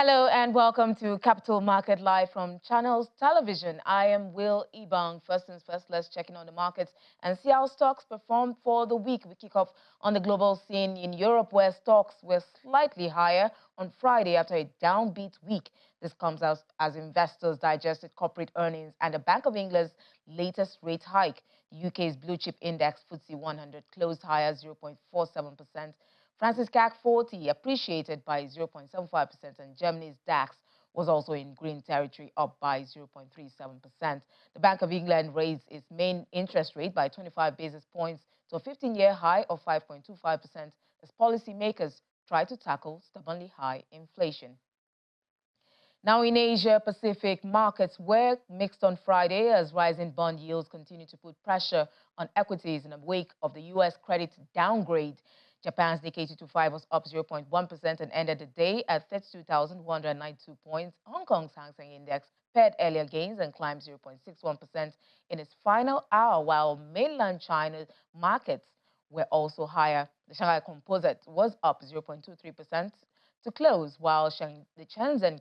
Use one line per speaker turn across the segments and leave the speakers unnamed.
Hello and welcome to Capital Market Live from Channels Television. I am Will Ibang. First things first, let's check in on the markets and see how stocks performed for the week. We kick off on the global scene in Europe, where stocks were slightly higher on Friday after a downbeat week. This comes as investors digested corporate earnings and the Bank of England's latest rate hike. The UK's blue chip index, FTSE 100, closed higher 0.47%. France's CAC 40 appreciated by 0.75%, and Germany's DAX was also in green territory, up by 0.37%. The Bank of England raised its main interest rate by 25 basis points to a 15-year high of 5.25% as policymakers try to tackle stubbornly high inflation. Now, in Asia Pacific, markets were mixed on Friday as rising bond yields continue to put pressure on equities in the wake of the U.S. credit downgrade. Japan's Nikkei 225 was up 0.1% and ended the day at 32,192 points. Hong Kong's Hang Seng Index paired earlier gains and climbed 0.61% in its final hour, while mainland China markets were also higher. The Shanghai Composite was up 0.23% to close, while the Shenzhen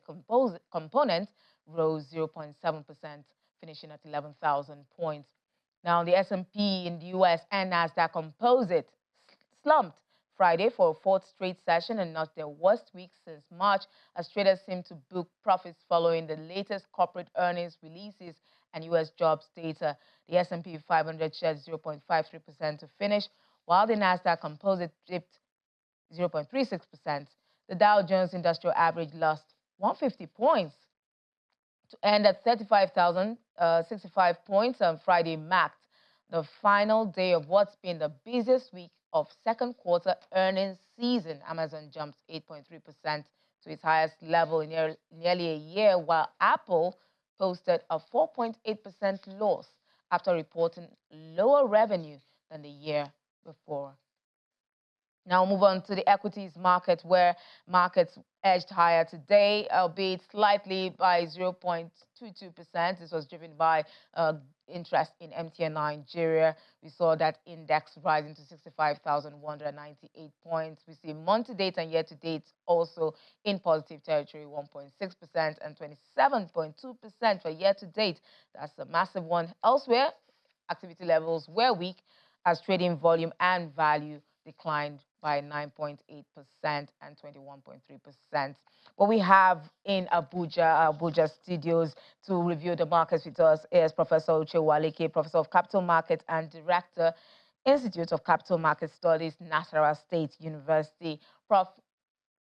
component rose 0.7%, finishing at 11,000 points. Now, the S&P in the U.S. and NASDAQ Composite slumped Friday for a fourth straight session and not their worst week since March, as traders seem to book profits following the latest corporate earnings releases and U.S. jobs data. The S&P 500 shed 0.53% to finish, while the NASDAQ Composite dipped 0.36%. The Dow Jones Industrial Average lost 150 points to end at 35,065 points on Friday, marked the final day of what's been the busiest week of second quarter earnings season. Amazon jumped 8.3% to its highest level in nearly a year, while Apple posted a 4.8% loss after reporting lower revenue than the year before. Now move on to the equities market, where markets edged higher today, albeit slightly by 0.22%. This was driven by interest in MTN Nigeria. We saw that index rising to 65,198 points. We see month-to-date and year-to-date also in positive territory, 1.6% and 27.2% for year-to-date. That's a massive one. Elsewhere, activity levels were weak as trading volume and value declined by 9.8% and 21.3%. What we have in Abuja studios to review the markets with us is Professor Uche Waleke, Professor of Capital Markets and Director, Institute of Capital Market Studies, Nasarawa State University. Prof,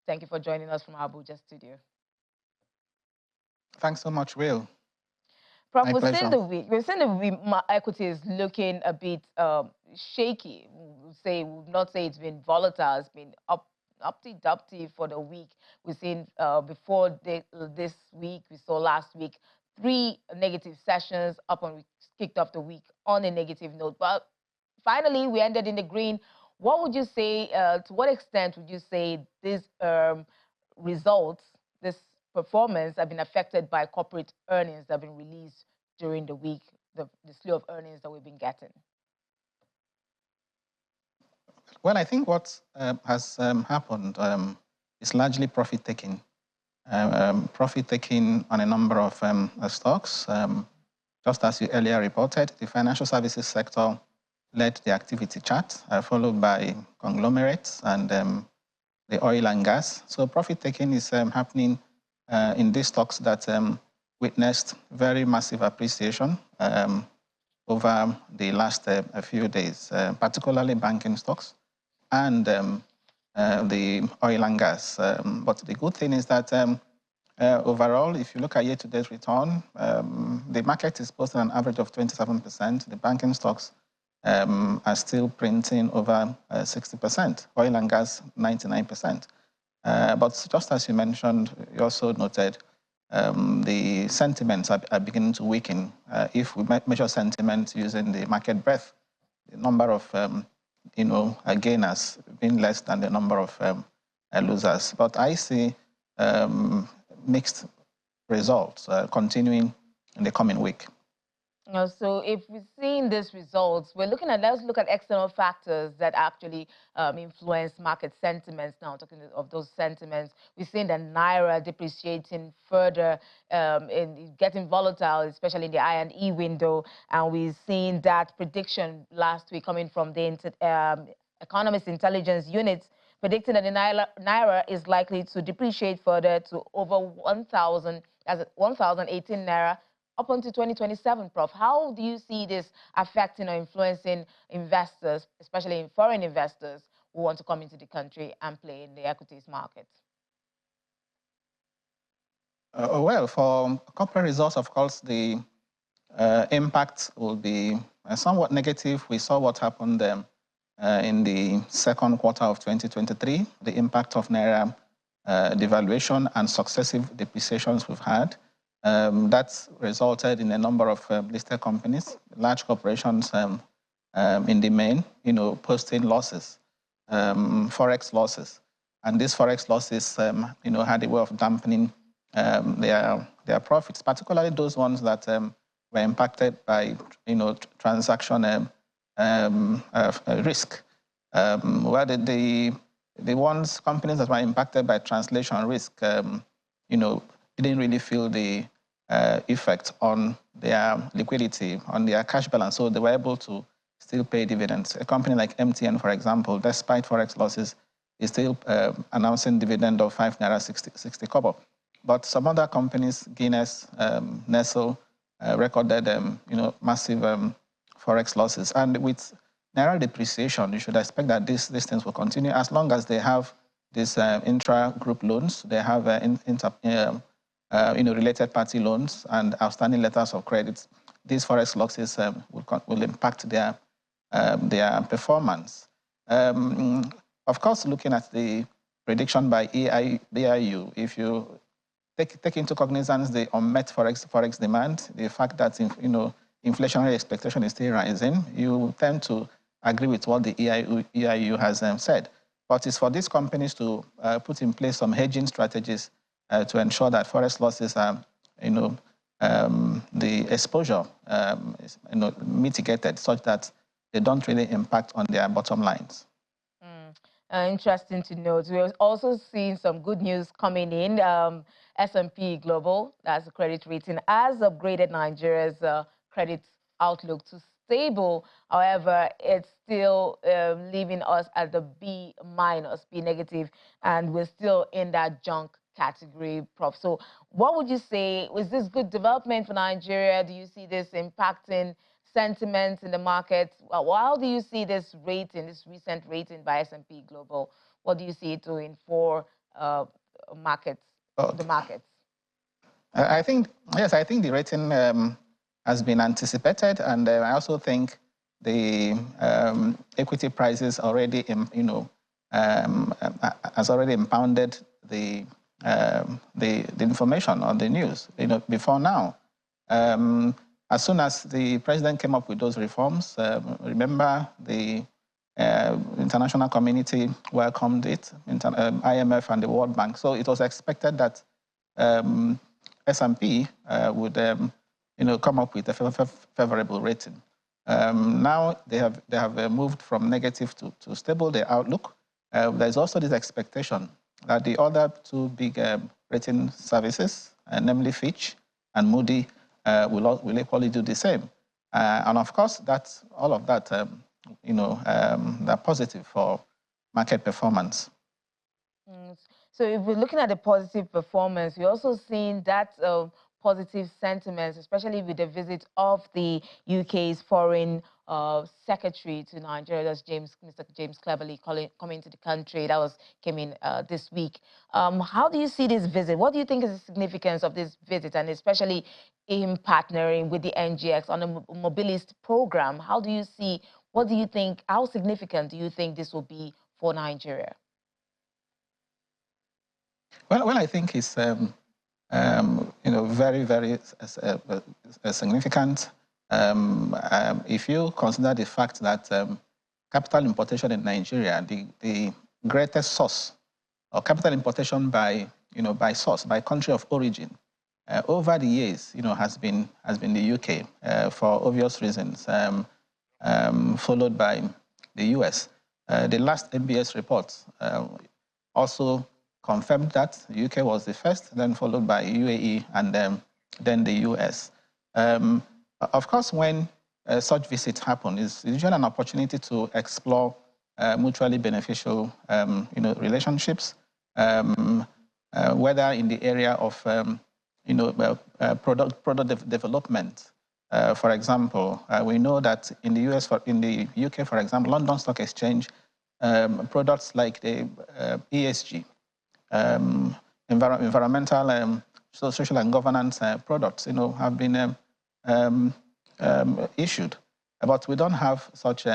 thank you for joining us from our Abuja studio.
Thanks so much, Will.
Prof, we've seen the equities looking a bit shaky. We'll not say it's been volatile. It's been uppity-dupty for the week. We've seen before this week, we saw last week 3 negative sessions up, and we kicked off the week on a negative note. But finally, we ended in the green. What would you say? To what extent would you say these results, this performance, have been affected by corporate earnings that have been released during the week, the slew of earnings that we've been getting?
Well, I think what has happened is largely profit-taking. Profit-taking on a number of stocks. Just as you earlier reported, the financial services sector led the activity chart, followed by conglomerates and the oil and gas. So profit-taking is happening in these stocks that witnessed very massive appreciation over the last few days, particularly banking stocks and the oil and gas. But the good thing is that overall, if you look at year-to-date return, the market is posting an average of 27%. The banking stocks are still printing over 60%, oil and gas 99%. But just as you mentioned, you also noted the sentiments are beginning to weaken. If we measure sentiment using the market breadth, the number of gainers being less than the number of losers. But I see mixed results continuing in the coming week.
So if we're seeing these results, let's look at external factors that actually influence market sentiments. Now, talking of those sentiments, we're seeing the Naira depreciating further, getting volatile, especially in the I and E window. And we've seen that prediction last week coming from the Economist Intelligence Unit, predicting that the Naira is likely to depreciate further to over 1,000, as 1,018 Naira up until 2027, Prof. How do you see this affecting or influencing investors, especially foreign investors who want to come into the country and play in the equities market?
Well, for corporate results, of course, the impact will be somewhat negative. We saw what happened in the second quarter of 2023, the impact of Naira devaluation and successive depreciations we've had. That's resulted in a number of listed companies, large corporations in the main, posting losses, forex losses, and these forex losses, had a way of dampening their profits, particularly those ones that were impacted by, transaction risk. Well, the companies that were impacted by translation risk, didn't really feel the effect on their liquidity, on their cash balance. So they were able to still pay dividends. A company like MTN, for example, despite forex losses, is still announcing dividend of 5 naira 60 kobo. But some other companies, Guinness, Nestle, recorded massive forex losses. And with Naira depreciation, you should expect that these things will continue as long as they have these intra-group loans, they have related party loans and outstanding letters of credit. These forex losses will impact their performance. Of course, looking at the prediction by BIU, if you take into cognizance the unmet forex demand, the fact that inflationary expectation is still rising, you tend to agree with what the EIU has said. But it's for these companies to put in place some hedging strategies to ensure that forex losses are, the exposure is, mitigated such that they don't really impact on their bottom lines.
Interesting to note. We're also seeing some good news coming in. S&P Global, that's the credit rating, has upgraded Nigeria's credit outlook to stable. However, it's still leaving us at the B-, B negative, and we're still in that junk category, Prof. So what would you say, was this good development for Nigeria? Do you see this impacting sentiment in the market? Well, how do you see this rating, this recent rating by S&P Global? What do you see it doing for markets, the markets?
I think the rating has been anticipated, and I also think the equity prices already, has already impounded the information on the news, before now. As soon as the president came up with those reforms, remember the international community welcomed it, IMF and the World Bank. So it was expected that S&P would, come up with a favorable rating. Now they have moved from negative to stable, the outlook. There's also this expectation that the other two big rating services, namely Fitch and Moody, will equally do the same. And of course, all of that, they're positive for market performance.
So if we're looking at the positive performance, we're also seeing that positive sentiments, especially with the visit of the UK's foreign secretary to Nigeria. That's Mr. James Cleverly coming to the country. That came in this week. How do you see this visit? What do you think is the significance of this visit, and especially in partnering with the NGX on a mobilist program? What do you think, how significant do you think this will be for Nigeria?
Well, I think it's very, very significant. If you consider the fact that capital importation in Nigeria, the greatest source, or capital importation by source, by country of origin, over the years, has been the UK for obvious reasons, followed by the US. The last MBS report also confirmed that the UK was the first, then followed by UAE, and then the US. Of course, when such visits happen, it's usually an opportunity to explore mutually beneficial, relationships, whether in the area of, product development. For example, we know that in the UK, for example, London Stock Exchange, products like the ESG, environmental, social and governance products, have been issued. But we don't have such,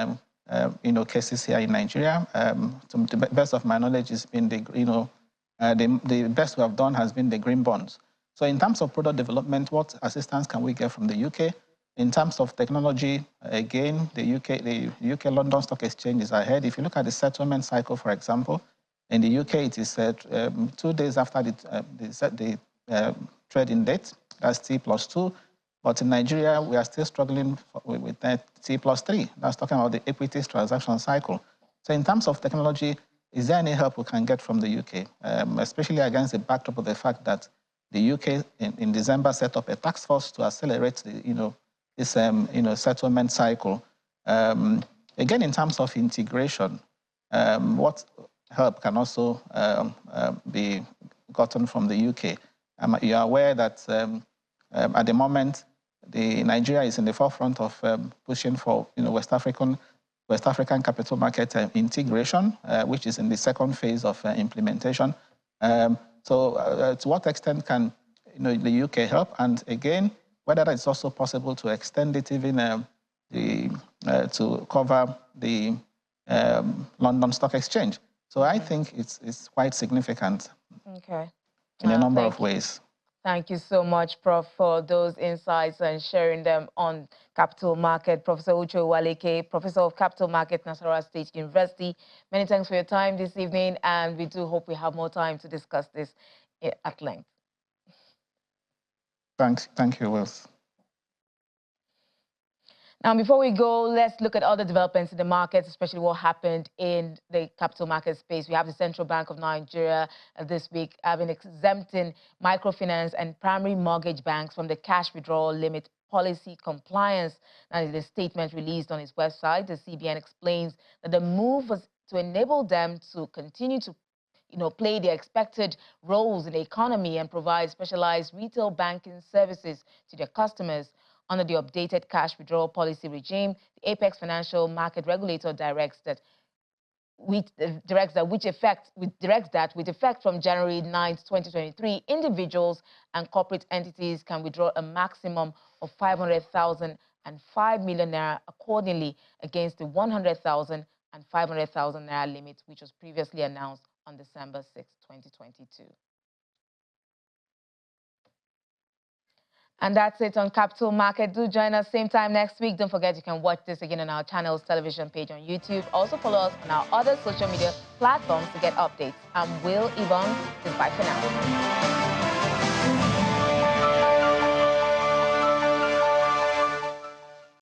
cases here in Nigeria. To the best of my knowledge, has been the best we have done has been the green bonds. So in terms of product development, what assistance can we get from the UK? In terms of technology, again, the UK London Stock Exchange is ahead. If you look at the settlement cycle, for example, in the UK, it is 2 days after the trading date, that's T+2. But in Nigeria, we are still struggling with that T+3. That's talking about the equities transaction cycle. So in terms of technology, is there any help we can get from the UK, especially against the backdrop of the fact that the UK in December set up a task force to accelerate the, this settlement cycle? Again, in terms of integration, what help can also be gotten from the UK? You are aware that at the moment, Nigeria is in the forefront of pushing for West African capital market integration, which is in the second phase of implementation. So to what extent can the UK help? And again, whether it's also possible to extend it even to cover the London Stock Exchange. So I think it's quite significant.
Okay.
In a number of ways.
Thank you so much, Prof, for those insights and sharing them on capital market. Professor Uche Waleke, Professor of Capital Market, Nasarawa State University. Many thanks for your time this evening, and we do hope we have more time to discuss this at length.
Thanks. Thank you, Wills.
Now, before we go, let's look at other developments in the markets, especially what happened in the capital market space. We have the Central Bank of Nigeria this week having exempting microfinance and primary mortgage banks from the cash withdrawal limit policy compliance. Now, in the statement released on its website, the CBN explains that the move was to enable them to continue to play their expected roles in the economy and provide specialized retail banking services to their customers. Under the updated cash withdrawal policy regime, the Apex Financial Market Regulator directs that with effect from January 9, 2023, individuals and corporate entities can withdraw a maximum of 500,000 and 5 million naira accordingly against the 100,000 and 500,000 naira limit, which was previously announced on December 6, 2022. And that's it on Capital Market. Do join us same time next week. Don't forget you can watch this again on our channel's television page on YouTube. Also follow us on our other social media platforms to get updates. I'm Will Ibong. Goodbye for now.